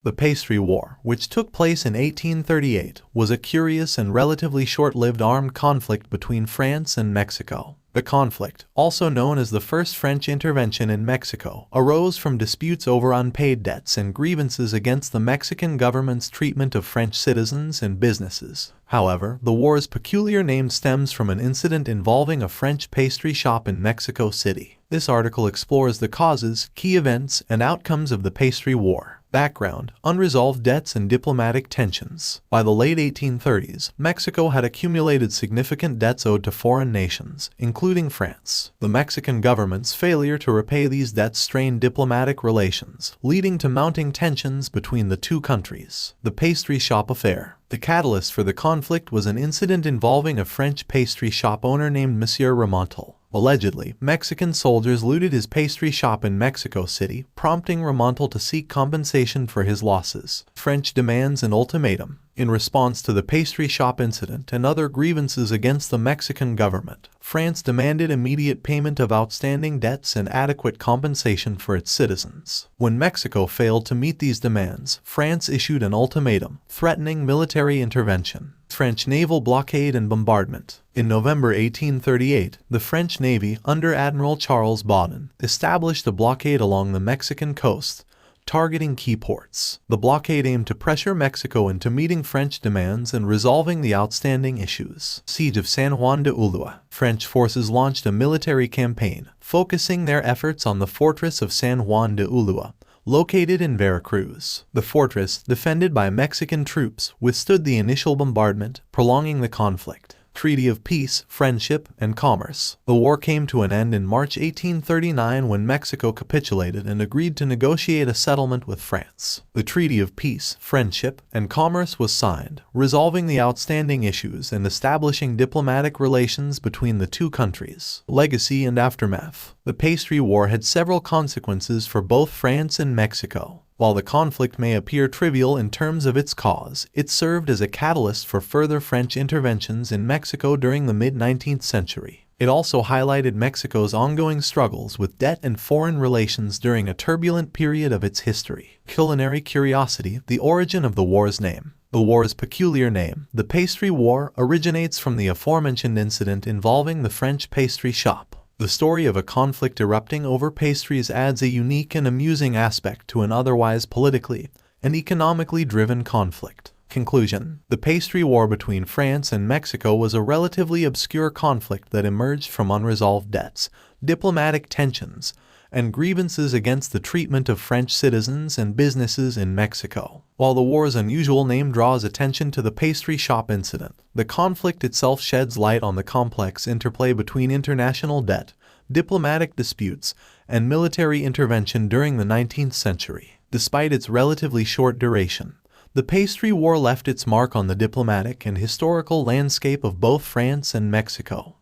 The Pastry War, which took place in 1838, was a curious and relatively short-lived armed conflict between France and Mexico. The conflict, also known as the First French Intervention in Mexico, arose from disputes over unpaid debts and grievances against the Mexican government's treatment of French citizens and businesses. However, the war's peculiar name stems from an incident involving a French pastry shop in Mexico City. This article explores the causes, key events, and outcomes of the Pastry War. Background: unresolved debts and diplomatic tensions. By the late 1830s, Mexico had accumulated significant debts owed to foreign nations, including France. The Mexican government's failure to repay these debts strained diplomatic relations, leading to mounting tensions between the two countries. The pastry shop affair. The catalyst for the conflict was an incident involving a French pastry shop owner named Monsieur Remontel. Allegedly, Mexican soldiers looted his pastry shop in Mexico City, prompting Remontel to seek compensation for his losses. French demands an ultimatum. In response to the pastry shop incident and other grievances against the Mexican government, France demanded immediate payment of outstanding debts and adequate compensation for its citizens. When Mexico failed to meet these demands, France issued an ultimatum, threatening military intervention. French naval blockade and bombardment. In November 1838, the French Navy, under Admiral Charles Baudin, established a blockade along the Mexican coast, targeting key ports. The blockade aimed to pressure Mexico into meeting French demands and resolving the outstanding issues. Siege of San Juan de Ulúa. French forces launched a military campaign, focusing their efforts on the fortress of San Juan de Ulúa, located in Veracruz. The fortress, defended by Mexican troops, withstood the initial bombardment, prolonging the conflict. Treaty of Peace, Friendship, and Commerce. The war came to an end in March 1839 when Mexico capitulated and agreed to negotiate a settlement with France. The Treaty of Peace, Friendship, and Commerce was signed, resolving the outstanding issues and establishing diplomatic relations between the two countries. Legacy and aftermath. The Pastry War had several consequences for both France and Mexico. While the conflict may appear trivial in terms of its cause, it served as a catalyst for further French interventions in Mexico during the mid-19th century. It also highlighted Mexico's ongoing struggles with debt and foreign relations during a turbulent period of its history. Culinary curiosity: the origin of the war's name. The war's peculiar name, the Pastry War, originates from the aforementioned incident involving the French pastry shop. The story of a conflict erupting over pastries adds a unique and amusing aspect to an otherwise politically and economically driven conflict. Conclusion: the Pastry War between France and Mexico was a relatively obscure conflict that emerged from unresolved debts, diplomatic tensions, and grievances against the treatment of French citizens and businesses in Mexico. While the war's unusual name draws attention to the pastry shop incident, the conflict itself sheds light on the complex interplay between international debt, diplomatic disputes, and military intervention during the 19th century. Despite its relatively short duration, the Pastry War left its mark on the diplomatic and historical landscape of both France and Mexico.